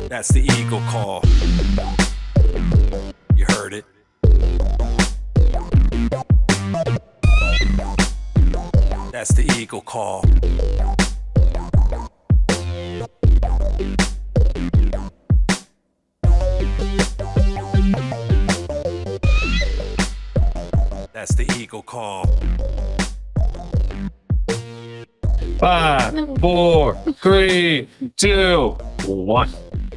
That's the Eagle Call. You heard it. That's the Eagle Call. That's the Eagle Call. 5, 4, 3, 2, 1.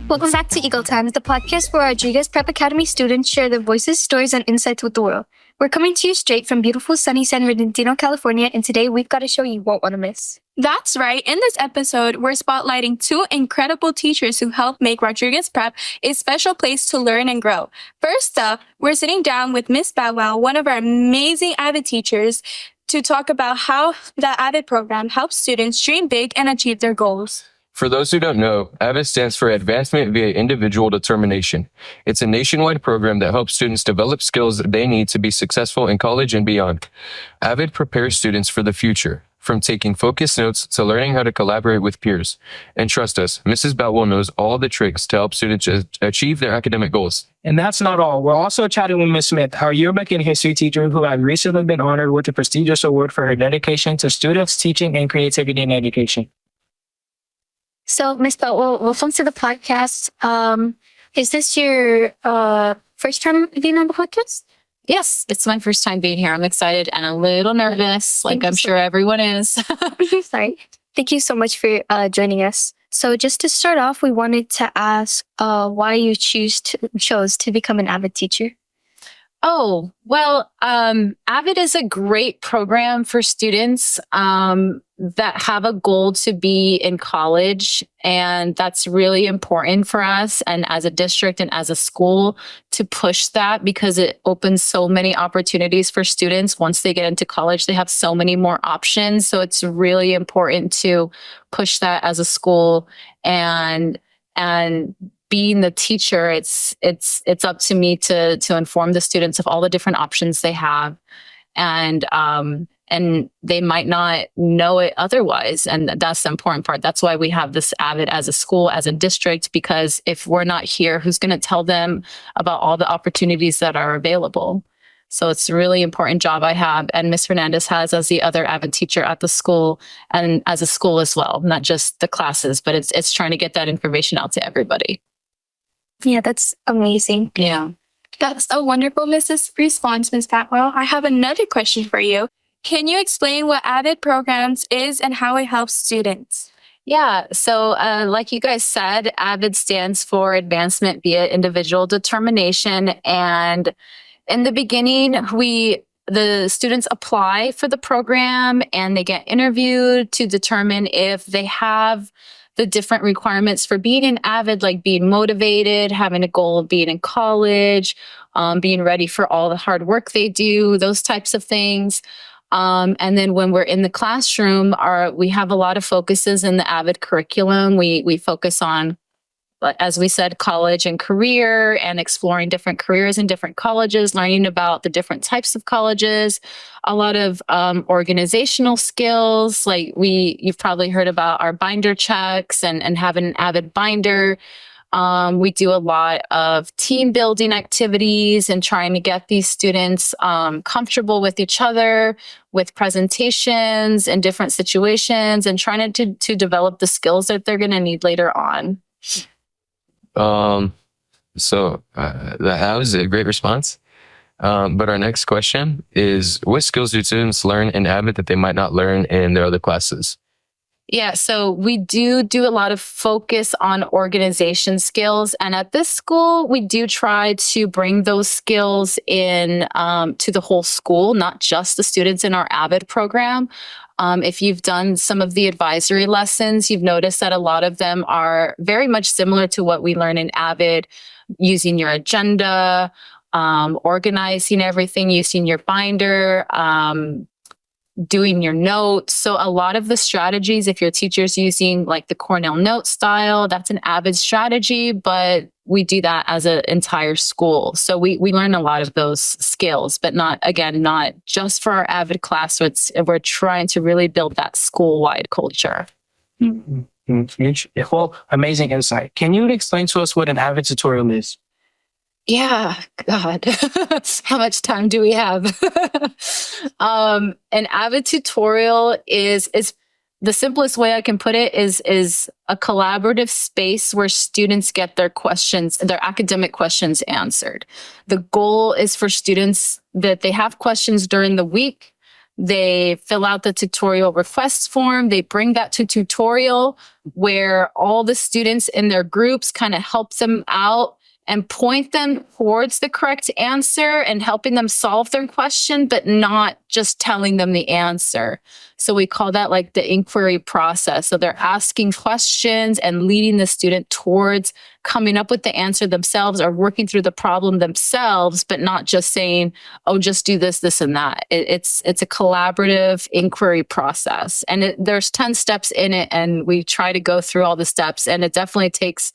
Welcome back to Eagle Times, the podcast where Rodriguez Prep Academy students share their voices, stories, and insights with the world. We're coming to you straight from beautiful sunny San Bernardino, California, and today we've got a show you won't want to miss. That's right. In this episode, we're spotlighting two incredible teachers who helped make Rodriguez Prep a special place to learn and grow. First up, we're sitting down with Miss Boutwell, one of our amazing AVID teachers, to talk about how the AVID program helps students dream big and achieve their goals. For those who don't know, AVID stands for Advancement via Individual Determination. It's a nationwide program that helps students develop skills that they need to be successful in college and beyond. AVID prepares students for the future, from taking focused notes to learning how to collaborate with peers. And trust us, Mrs. Boutwell knows all the tricks to help students achieve their academic goals. And that's not all. We're also chatting with Ms. Smith, our yearbook and history teacher, who had recently been honored with a prestigious award for her dedication to students, teaching, and creativity in education. So, Miss Boutwell, welcome to the podcast. Is this your first time being on the podcast? Yes, it's my first time being here. I'm excited and a little nervous, like I'm sure everyone is. Sorry. Thank you so much for joining us. So just to start off, we wanted to ask why you chose to become an AVID teacher. Oh, well, AVID is a great program for students that have a goal to be in college. And that's really important for us and as a district and as a school to push that because it opens so many opportunities for students. Once they get into college, they have so many more options. So it's really important to push that as a school and being the teacher, it's up to me to inform the students of all the different options they have, and they might not know it otherwise, and that's the important part. That's why we have this AVID as a school, as a district, because if we're not here, who's going to tell them about all the opportunities that are available? So it's a really important job I have, and Ms. Hernandez has as the other AVID teacher at the school and as a school as well, not just the classes, but it's trying to get that information out to everybody. Yeah, that's amazing. Yeah. That's a wonderful response, Ms. Boutwell. I have another question for you. Can you explain what AVID programs is and how it helps students? Yeah. So like you guys said, AVID stands for Advancement via Individual Determination. And in the beginning, the students apply for the program and they get interviewed to determine if they have the different requirements for being an AVID, like being motivated, having a goal of being in college, being ready for all the hard work they do, those types of things. And then when we're in the classroom, we have a lot of focuses in the AVID curriculum. We focus on, as we said, college and career and exploring different careers in different colleges, learning about the different types of colleges, a lot of organizational skills. Like you've probably heard about our binder checks and having an AVID binder. We do a lot of team building activities and trying to get these students comfortable with each other, with presentations in different situations, and trying to develop the skills that they're going to need later on. So that was a great response. But our next question is, what skills do students learn in AVID that they might not learn in their other classes? Yeah, so we do a lot of focus on organization skills. And at this school, we do try to bring those skills in to the whole school, not just the students in our AVID program. If you've done some of the advisory lessons, you've noticed that a lot of them are very much similar to what we learn in AVID, using your agenda, organizing everything, using your binder, doing your notes. So a lot of the strategies, if your teacher's using like the Cornell note style, that's an AVID strategy, but we do that as an entire school. So we learn a lot of those skills, but not just for our AVID class. So we're trying to really build that school-wide culture. Mm-hmm. Well, amazing insight. Can you explain to us what an AVID tutorial is? Yeah, God, how much time do we have? An AVID tutorial is the simplest way I can put it is a collaborative space where students get their questions, their academic questions answered. The goal is for students that they have questions during the week. They fill out the tutorial request form. They bring that to tutorial where all the students in their groups kind of help them out and point them towards the correct answer and helping them solve their question, but not just telling them the answer. So we call that like the inquiry process. So they're asking questions and leading the student towards coming up with the answer themselves or working through the problem themselves, but not just saying, oh, just do this, this, and that. It's a collaborative inquiry process. And there's 10 steps in it, and we try to go through all the steps, and it definitely takes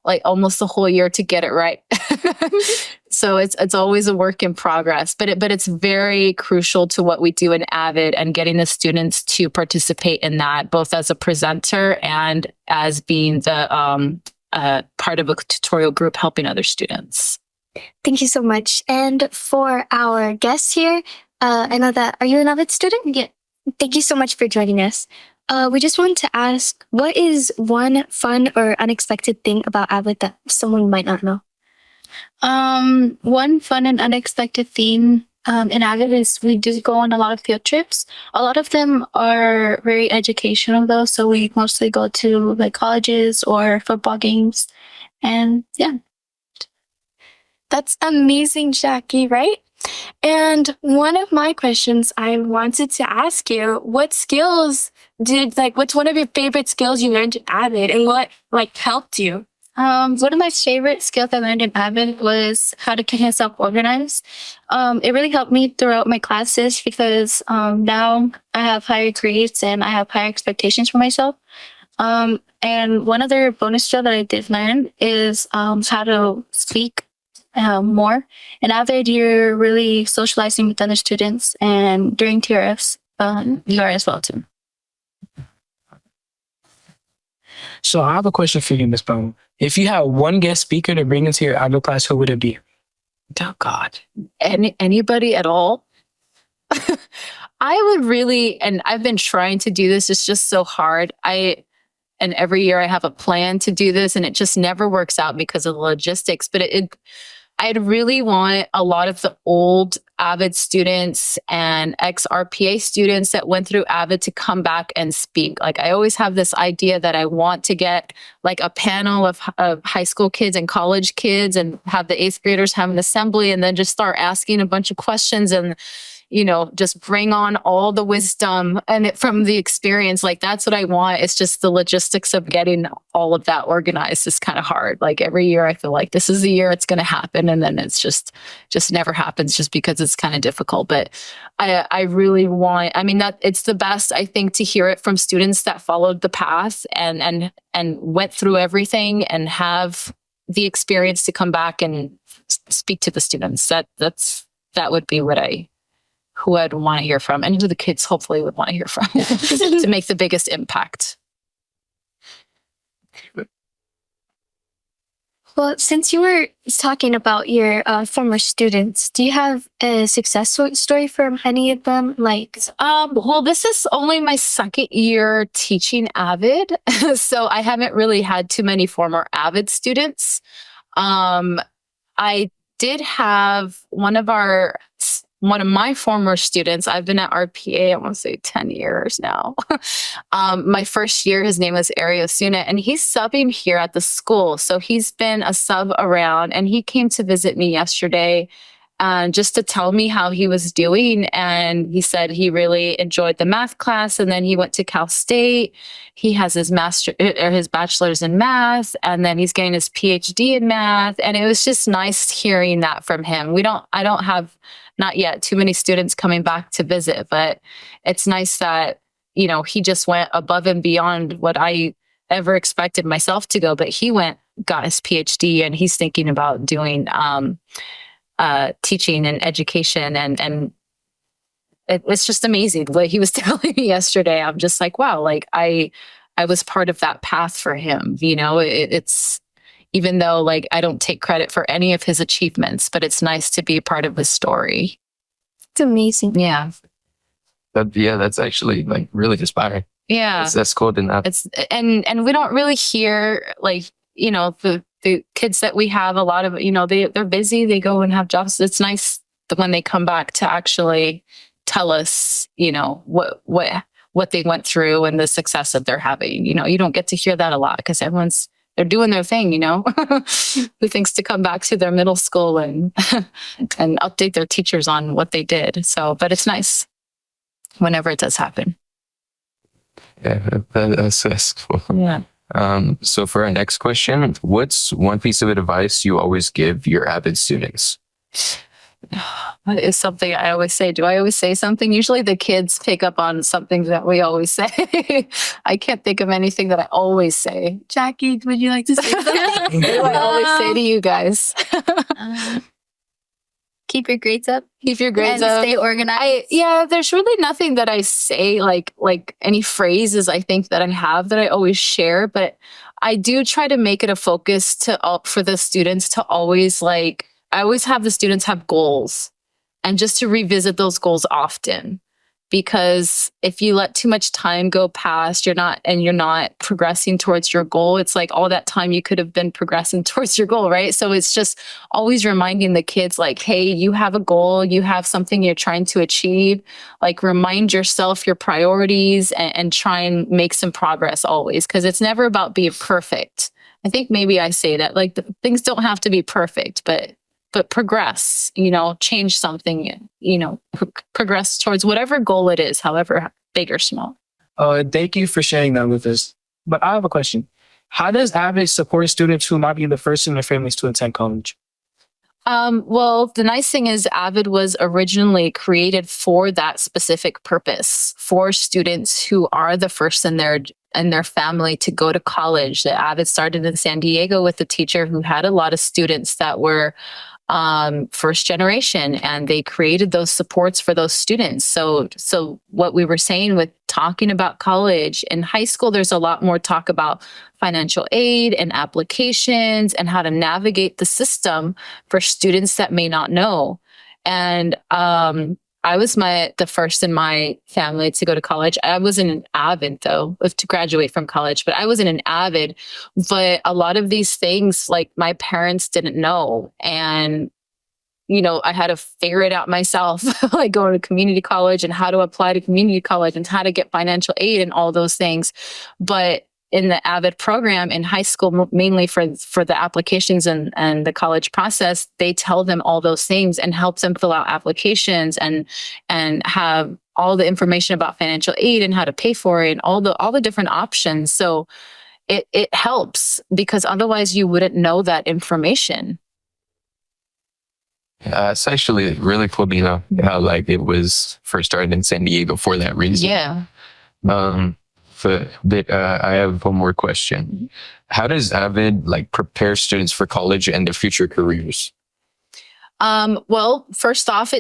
like almost the whole year to get it right. So it's always a work in progress, but it's very crucial to what we do in AVID and getting the students to participate in that, both as a presenter and as being the part of a tutorial group helping other students. Thank you so much. And for our guests here, I know that, are you an AVID student? Yeah. Thank you so much for joining us. We just wanted to ask, what is one fun or unexpected thing about AVID that someone might not know? One fun and unexpected thing in AVID is we do go on a lot of field trips. A lot of them are very educational though, so we mostly go to like colleges or football games. And yeah. That's amazing, Jackie, right? And one of my questions I wanted to ask you, what's one of your favorite skills you learned in AVID and what helped you? One of my favorite skills I learned in AVID was how to keep myself organized. It really helped me throughout my classes because now I have higher grades and I have higher expectations for myself. And one other bonus skill that I did learn is how to speak more. In AVID, you're really socializing with other students, and during TRFs, you are as well too. So I have a question for you, Ms. Bone. If you had one guest speaker to bring into your AVID class, who would it be? Oh God, anybody at all? I would really, and I've been trying to do this. It's just so hard. And every year I have a plan to do this, and it just never works out because of the logistics. But I'd really want a lot of the old AVID students and ex-RPA students that went through AVID to come back and speak. Like I always have this idea that I want to get like a panel of high school kids and college kids and have the 8th graders have an assembly and then just start asking a bunch of questions and, just bring on all the wisdom and from the experience. Like that's what I want. It's just the logistics of getting all of that organized is kind of hard. Like every year I feel like this is the year it's going to happen. And then it's just never happens just because it's kind of difficult. But I really want, that it's the best, I think, to hear it from students that followed the path and went through everything and have the experience to come back and speak to the students. That would be who I'd want to hear from, and who the kids hopefully would want to hear from to make the biggest impact. Well, since you were talking about your former students, do you have a success story from any of them? Well, this is only my second year teaching AVID, so I haven't really had too many former AVID students. I did have one of my former students. I've been at RPA, I want to say 10 years now. My first year, his name was Ariosuna, and he's subbing here at the school. So he's been a sub around, and he came to visit me yesterday just to tell me how he was doing. And he said he really enjoyed the math class, and then he went to Cal State. He has his bachelor's in math, and then he's getting his PhD in math. And it was just nice hearing that from him. I don't have not yet too many students coming back to visit, but it's nice that, he just went above and beyond what I ever expected myself to go, but he got his PhD, and he's thinking about doing, teaching and education. And it's just amazing what he was telling me yesterday. I'm just like, wow, like I I was part of that path for him. It's even though like I don't take credit for any of his achievements, but it's nice to be part of his story. It's amazing. Yeah. That's actually like really inspiring. Yeah. That's cool to know. It's and we don't really hear like, the kids that we have, a lot of, they're busy, they go and have jobs. It's nice that when they come back to actually tell us, what they went through and the success that they're having. You don't get to hear that a lot because they're doing their thing, who thinks to come back to their middle school and and update their teachers on what they did. So, but it's nice whenever it does happen. Yeah, that's cool. Yeah. So for our next question, what's one piece of advice you always give your AVID students? That is something I always say. Do I always say something? Usually the kids pick up on something that we always say. I can't think of anything that I always say. Jackie, would you like to say something? What do I always say to you guys? Keep your grades up. Keep your grades and up. Stay organized. There's really nothing that I say like any phrases I think that I have that I always share, but I do try to make it a focus for the students to always I always have the students have goals and just to revisit those goals often. Because if you let too much time go past, you're not progressing towards your goal. It's like all that time you could have been progressing towards your goal, right? So it's just always reminding the kids like, hey, you have a goal, you have something you're trying to achieve. Like remind yourself your priorities and try and make some progress always. Because it's never about being perfect. I think maybe I say that like things don't have to be perfect, but progress, change something, progress towards whatever goal it is, however big or small. Thank you for sharing that with us. But I have a question. How does AVID support students who might be the first in their families to attend college? Well, the nice thing is AVID was originally created for that specific purpose, for students who are the first in their family to go to college. The AVID started in San Diego with a teacher who had a lot of students that were first generation, and they created those supports for those students. So what we were saying with talking about college in high school, there's a lot more talk about financial aid and applications and how to navigate the system for students that may not know. And I was the first in my family to go to college. I wasn't an AVID though, to graduate from college, but I wasn't an AVID. But a lot of these things, like my parents didn't know. And, I had to figure it out myself, like going to community college and how to apply to community college and how to get financial aid and all those things. But in the AVID program in high school, mainly for the applications and the college process, they tell them all those things and help them fill out applications and have all the information about financial aid and how to pay for it and all the different options. So it helps because otherwise you wouldn't know that information. It's actually really cool to know how it was first started in San Diego for that reason. Yeah. But I have one more question. How does AVID prepare students for college and their future careers? Well, first off,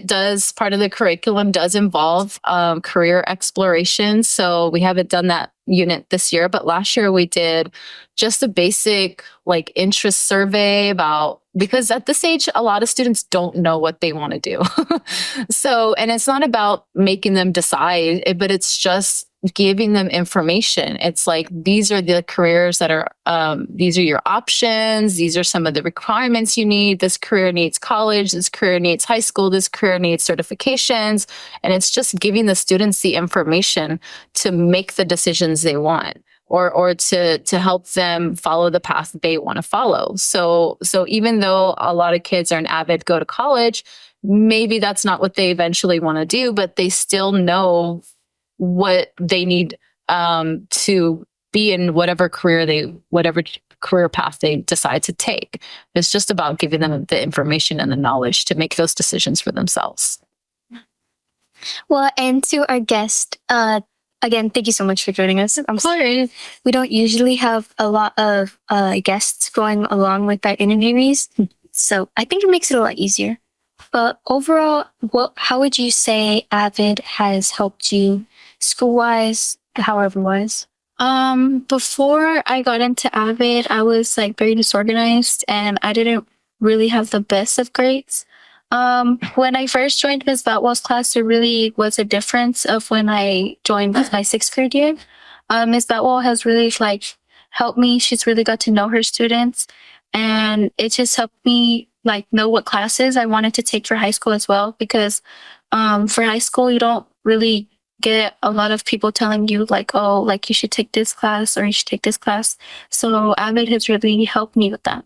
part of the curriculum does involve career exploration. So we haven't done that unit this year, but last year we did just a basic interest survey because at this age, a lot of students don't know what they want to do. And it's not about making them decide, but it's just giving them information. It's like, these are the careers that are, these are your options. These are some of the requirements you need. This career needs college. This career needs high school. This career needs certifications. And it's just giving the students the information to make the decisions they want or to help them follow the path they want to follow. So even though a lot of kids are an AVID go to college, maybe that's not what they eventually want to do, but they still know what they need to be in whatever career path they decide to take. It's just about giving them the information and the knowledge to make those decisions for themselves. Well, and to our guest, again, thank you so much for joining us. I'm sorry we don't usually have a lot of guests going along with our interviewees, so I think it makes it a lot easier. But overall, how would you say AVID has helped you school-wise, however-wise? Before I got into AVID, I was like very disorganized and I didn't really have the best of grades. When I first joined Ms. Boutwell's class, there really was a difference of when I joined my sixth grade year. Ms. Boutwell has really like helped me. She's really got to know her students and it just helped me like know what classes I wanted to take for high school as well because for high school you don't really get a lot of people telling you like, oh, like you should take this class or you should take this class. So AVID has really helped me with that.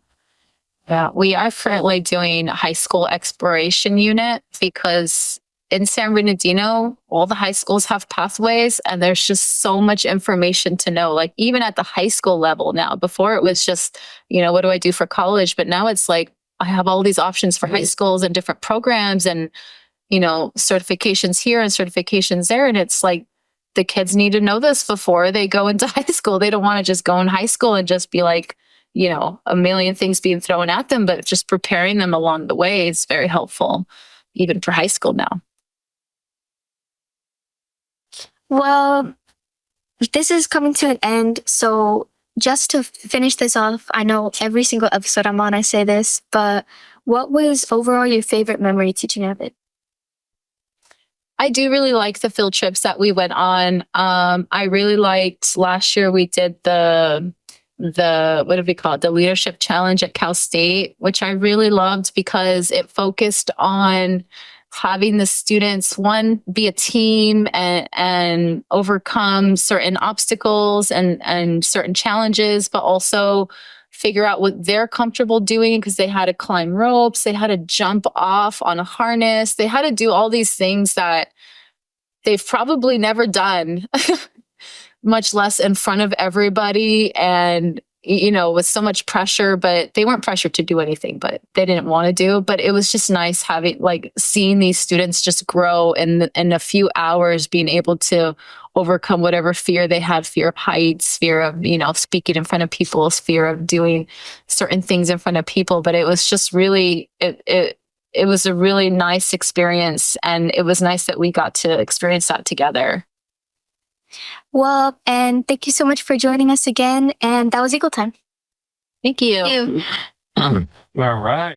Yeah, we are currently doing a high school exploration unit because in San Bernardino, all the high schools have pathways and there's just so much information to know, like even at the high school level now. Before it was just, what do I do for college? But now it's like, I have all these options for high schools and different programs and, certifications here and certifications there. And it's like, the kids need to know this before they go into high school. They don't want to just go in high school and just be like, a million things being thrown at them, but just preparing them along the way is very helpful, even for high school now. Well, this is coming to an end. So just to finish this off, I know every single episode I'm on, I say this, but what was overall your favorite memory teaching AVID? I do really like the field trips that we went on. I really liked last year we did the what do we call it? The leadership challenge at Cal State, which I really loved because it focused on having the students, one, be a team and overcome certain obstacles and certain challenges, but also figure out what they're comfortable doing because they had to climb ropes, they had to jump off on a harness, they had to do all these things that they've probably never done, much less in front of everybody and, with so much pressure, but they weren't pressured to do anything, but they didn't want to do. But it was just nice seeing these students just grow in a few hours, being able to overcome whatever fear they had, fear of heights, fear of, speaking in front of people, fear of doing certain things in front of people. But it was just really, it was a really nice experience. And it was nice that we got to experience that together. Well, and thank you so much for joining us again. And that was Eagle Time. Thank you. All right.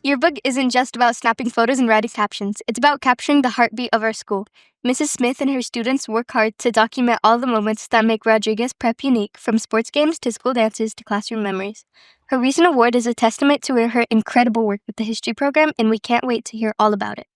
Yearbook isn't just about snapping photos and writing captions. It's about capturing the heartbeat of our school. Mrs. Smith and her students work hard to document all the moments that make Rodriguez Prep unique, from sports games to school dances to classroom memories. Her recent award is a testament to her incredible work with the history program, and we can't wait to hear all about it.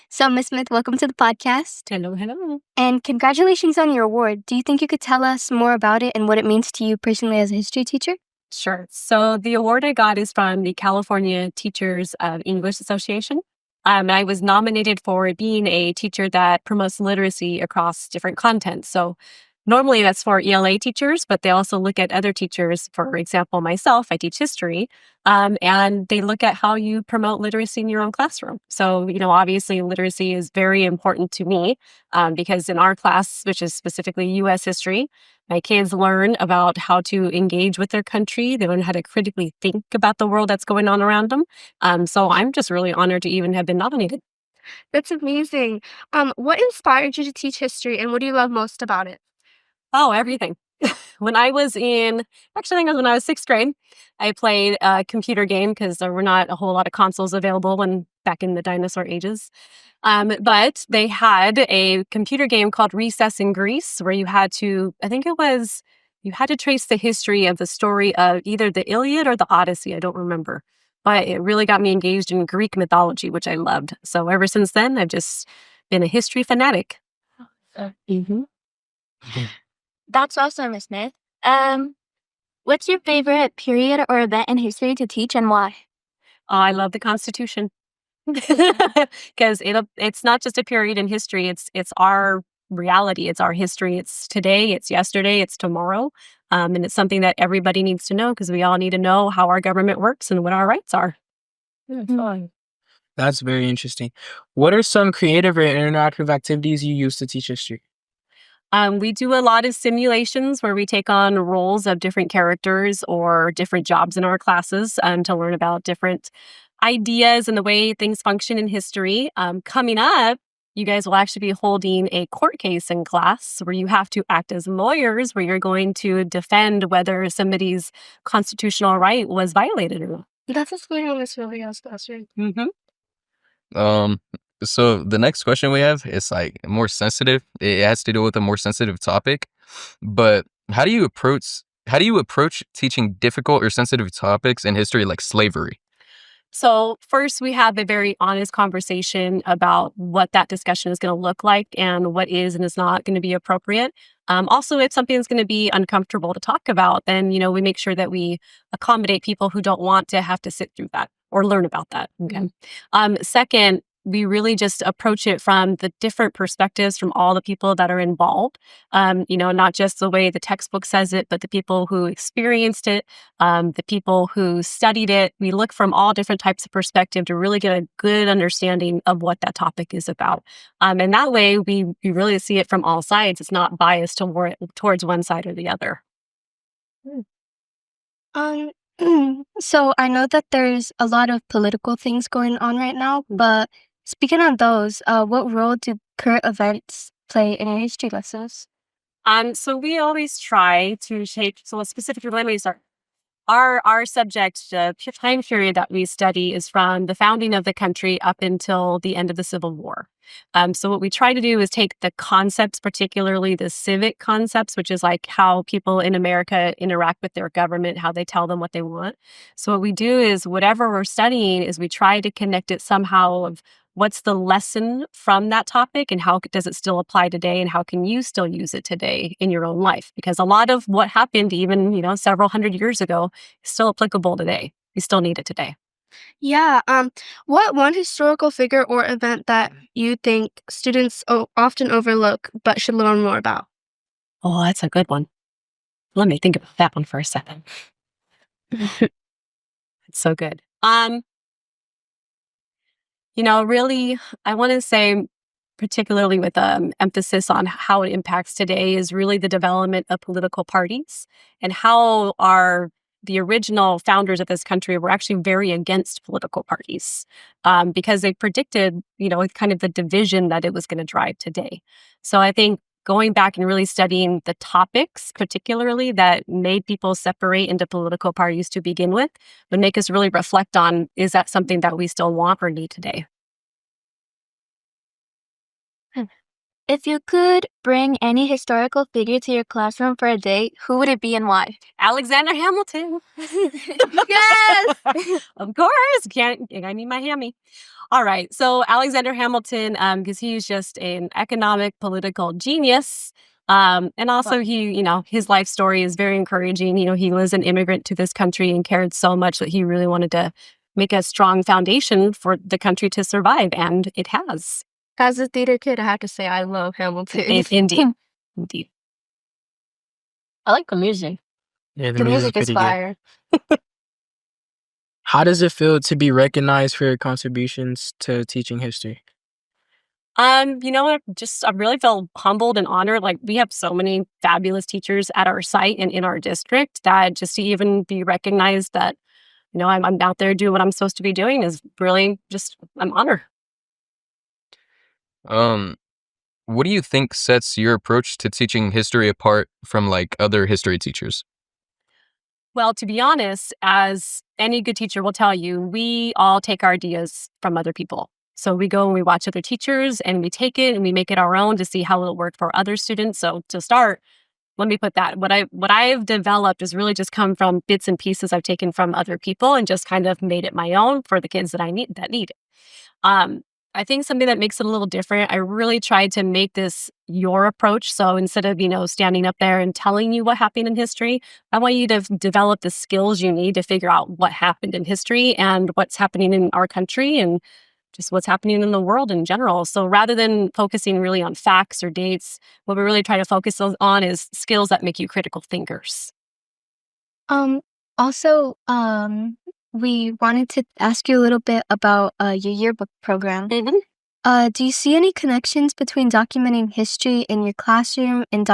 So, Ms. Smith, welcome to the podcast. Hello. And congratulations on your award. Do you think you could tell us more about it and what it means to you personally as a history teacher? Sure. So the award I got is from the California Teachers of English Association. I was nominated for being a teacher that promotes literacy across different content. So normally that's for ELA teachers, but they also look at other teachers. For example, myself, I teach history, and they look at how you promote literacy in your own classroom. So, obviously literacy is very important to me because in our class, which is specifically U.S. history, my kids learn about how to engage with their country. They learn how to critically think about the world that's going on around them. So I'm just really honored to even have been nominated. That's amazing. What inspired you to teach history and what do you love most about it? Oh, everything. When I was actually, I think it was when I was sixth grade, I played a computer game because there were not a whole lot of consoles available when back in the dinosaur ages. But they had a computer game called Recess in Greece where you had to, I think it was, you had to trace the history of the story of either the Iliad or the Odyssey. I don't remember. But it really got me engaged in Greek mythology, which I loved. So ever since then, I've just been a history fanatic. Mm-hmm. That's awesome, Miss Smith. What's your favorite period or event in history to teach and why? Oh, I love the Constitution because it's not just a period in history. It's our reality. It's our history. It's today. It's yesterday. It's tomorrow. And it's something that everybody needs to know because we all need to know how our government works and what our rights are. Fine. That's very interesting. What are some creative or interactive activities you use to teach history? We do a lot of simulations where we take on roles of different characters or different jobs in our classes to learn about different ideas and the way things function in history. Coming up, you guys will actually be holding a court case in class where you have to act as lawyers, where you're going to defend whether somebody's constitutional right was violated or not. That's a school on this really else classroom. So the next question we have is like more sensitive. It has to do with a more sensitive topic. But how do you approach teaching difficult or sensitive topics in history like slavery? So first, we have a very honest conversation about what that discussion is going to look like and what is and is not going to be appropriate. Also, if something is going to be uncomfortable to talk about, then we make sure that we accommodate people who don't want to have to sit through that or learn about that. Okay. Second, we really just approach it from the different perspectives from all the people that are involved. Not just the way the textbook says it, but the people who experienced it, the people who studied it. We look from all different types of perspective to really get a good understanding of what that topic is about. And that way, we really see it from all sides. It's not biased towards one side or the other. Um, so I know that there's a lot of political things going on right now, but speaking on those, what role do current events play in your history lessons? So we always try to shape. So specifically, let me start. Our subject, the time period that we study is from the founding of the country up until the end of the Civil War. So what we try to do is take the concepts, particularly the civic concepts, which is like how people in America interact with their government, how they tell them what they want. So what we do is whatever we're studying is we try to connect it somehow of what's the lesson from that topic and how does it still apply today and how can you still use it today in your own life? Because a lot of what happened even, several hundred years ago is still applicable today. We still need it today. Yeah, what one historical figure or event that you think students often overlook but should learn more about? Oh, that's a good one. Let me think about that one for a second. It's so good. Really, I want to say, particularly with emphasis on how it impacts today, is really the development of political parties and how the original founders of this country were actually very against political parties because they predicted, kind of the division that it was going to drive today. So I think going back and really studying the topics, particularly that made people separate into political parties to begin with, would make us really reflect on, is that something that we still want or need today? If you could bring any historical figure to your classroom for a day, who would it be and why? Alexander Hamilton. Yes! Of course. I need my hammy. All right. So Alexander Hamilton, because he's just an economic, political genius. And also his life story is very encouraging. He was an immigrant to this country and cared so much that he really wanted to make a strong foundation for the country to survive. And it has. As a theater kid, I have to say I love Hamilton. Indeed. Indeed. I like the music. Yeah, The music is pretty good. fire. How does it feel to be recognized for your contributions to teaching history? I really feel humbled and honored. Like we have so many fabulous teachers at our site and in our district that just to even be recognized that, I'm out there doing what I'm supposed to be doing is really I'm honored. What do you think sets your approach to teaching history apart from like other history teachers? Well, to be honest, as any good teacher will tell you, we all take our ideas from other people. So we go and we watch other teachers and we take it and we make it our own to see how it'll work for other students. So to start, let me put that. What I've developed is really just come from bits and pieces I've taken from other people and just kind of made it my own for the kids that need it. Um, I think something that makes it a little different, I really tried to make this your approach. So instead of, standing up there and telling you what happened in history, I want you to develop the skills you need to figure out what happened in history and what's happening in our country and just what's happening in the world in general. So rather than focusing really on facts or dates, what we really try to focus on is skills that make you critical thinkers. Um, also, we wanted to ask you a little bit about your yearbook program. Do you see any connections between documenting history in your classroom and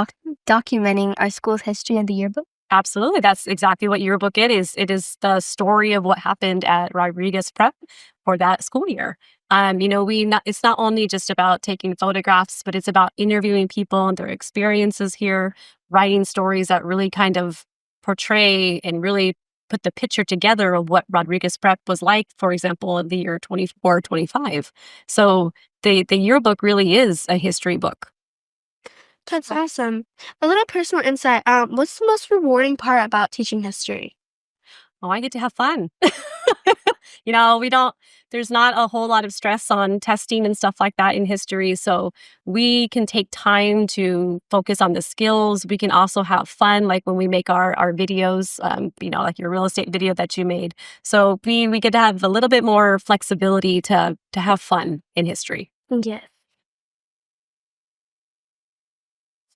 documenting our school's history in the yearbook? Absolutely. That's exactly what yearbook it is. It is the story of what happened at Rodriguez Prep for that school year. It's not only just about taking photographs, but it's about interviewing people and their experiences here, writing stories that really kind of portray and really put the picture together of what Rodriguez Prep was like, for example, in the year 24, 25. So the yearbook really is a history book. That's awesome. A little personal insight. What's the most rewarding part about teaching history? Oh, I get to have fun. There's not a whole lot of stress on testing and stuff like that in history. So we can take time to focus on the skills. We can also have fun, like when we make our videos, like your real estate video that you made. So we get to have a little bit more flexibility to have fun in history. Yes.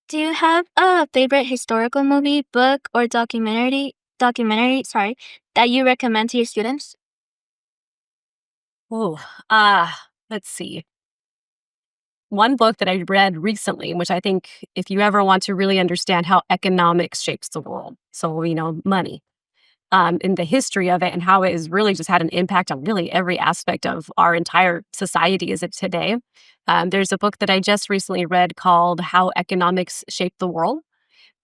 Do you have a favorite historical movie, book, or documentary, that you recommend to your students? Oh, let's see. One book that I read recently, which I think if you ever want to really understand how economics shapes the world, so, money, in the history of it and how it has really just had an impact on really every aspect of our entire society as of today. There's a book that I just recently read called How Economics Shape the World.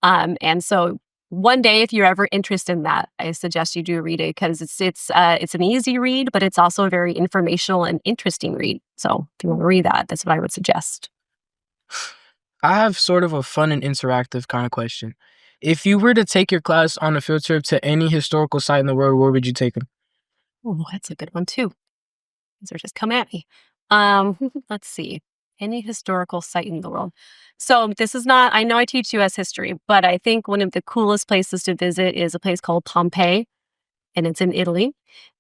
And so one day, if you're ever interested in that, I suggest you do read it because it's an easy read, but it's also a very informational and interesting read. So if you want to read that, that's what I would suggest. I have sort of a fun and interactive kind of question. If you were to take your class on a field trip to any historical site in the world, where would you take them? Oh, that's a good one too. These are just come at me. Let's see. Any historical site in the world. So this is not, I know I teach US history, but I think one of the coolest places to visit is a place called Pompeii, and it's in Italy.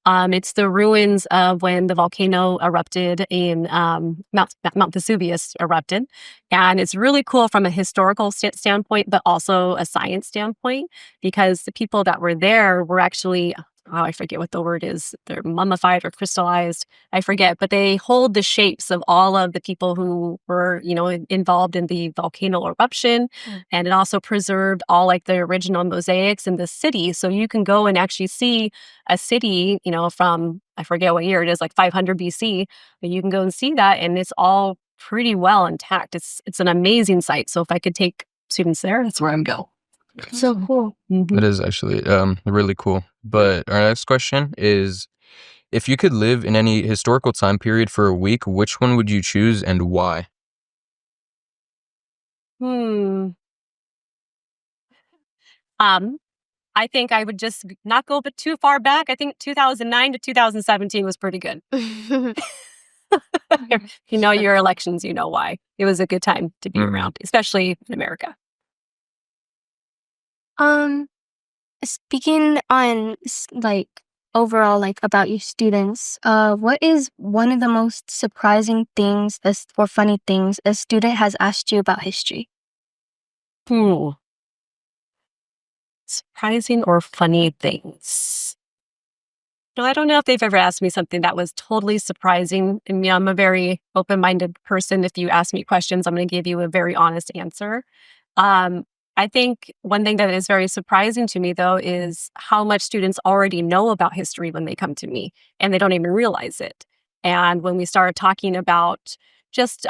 It's the ruins of when the volcano erupted in Mount Vesuvius erupted. And it's really cool from a historical standpoint, but also a science standpoint, because the people that were there were actually, oh, I forget what the word is. They're mummified or crystallized. I forget, but they hold the shapes of all of the people who were, involved in the volcano eruption. And it also preserved all like the original mosaics in the city. So you can go and actually see a city, from, I forget what year it is, like 500 BC, but you can go and see that. And it's all pretty well intact. It's an amazing site. So if I could take students there, that's where I'm going. So cool. It is actually really cool. But our next question is, if you could live in any historical time period for a week, which one would you choose and why? I think I would just not go but too far back. I think 2009 to 2017 was pretty good. Your elections, you know why. It was a good time to be around, especially in America. Speaking on overall about your students, what is one of the most surprising things or funny things a student has asked you about history? Surprising or funny things. No, I don't know if they've ever asked me something that was totally surprising. And I'm a very open-minded person. If you ask me questions, I'm going to give you a very honest answer. I think one thing that is very surprising to me, though, is how much students already know about history when they come to me, and they don't even realize it. And when we start talking about just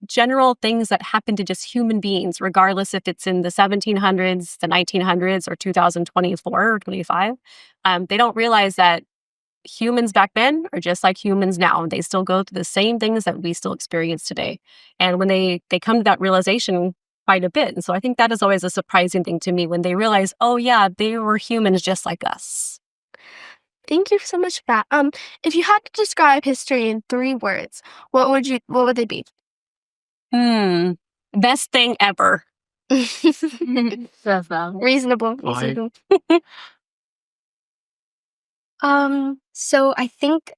general things that happen to just human beings, regardless if it's in the 1700s, the 1900s, or 2024 or 25. They don't realize that humans back then are just like humans now. They still go through the same things that we still experience today. And when they come to that realization quite a bit. And so I think that is always a surprising thing to me when they realize, oh yeah, they were humans just like us. Thank you so much for that. If you had to describe history in 3 words, what would they be? Best thing ever. Reasonable. Why? So I think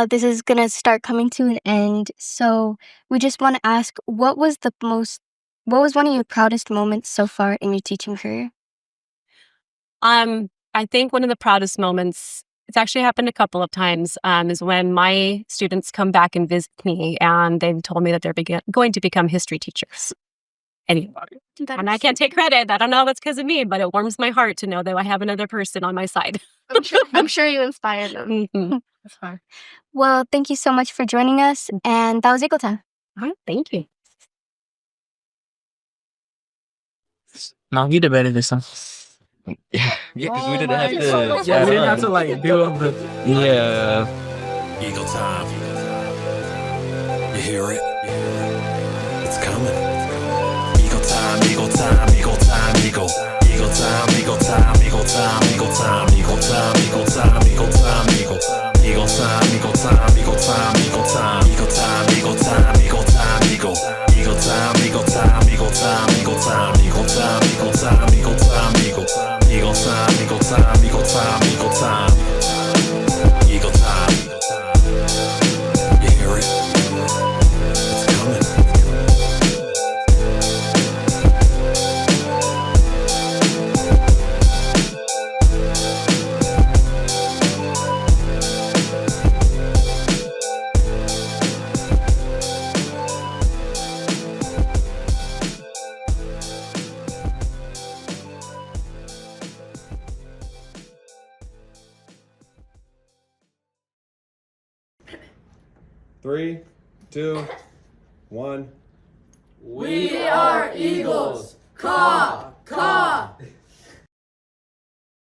this is gonna start coming to an end. So we just want to ask, what was one of your proudest moments so far in your teaching career? I think one of the proudest moments, it's actually happened a couple of times, is when my students come back and visit me and they've told me that they're going to become history teachers. And I can't take credit. I don't know if that's because of me, but it warms my heart to know that I have another person on my side. I'm sure you inspired them. Mhm. That's fine. Well, thank you so much for joining us, and that was Eagle Time. All right, thank you. No, you did better this time. Yeah, because we didn't have to. Yeah, we didn't have to like do all the. Yeah. Eagle time. You hear it? It's coming. Eagle time, eagle time, eagle time, eagle. Eagle time, eagle time, eagle time, eagle time, eagle time, eagle time, eagle time, eagle. Eagle time, eagle time, eagle time, eagle time, eagle time, eagle time, eagle time, eagle. Eagle time, eagle time, eagle time, eagle time, eagle time, eagle time, eagle time, eagle. Eagle time, eagle time, eagle time, eagle time. Eagle time. You hear it? It's coming. 3, 2, 1. We are Eagles! Caw! Caw!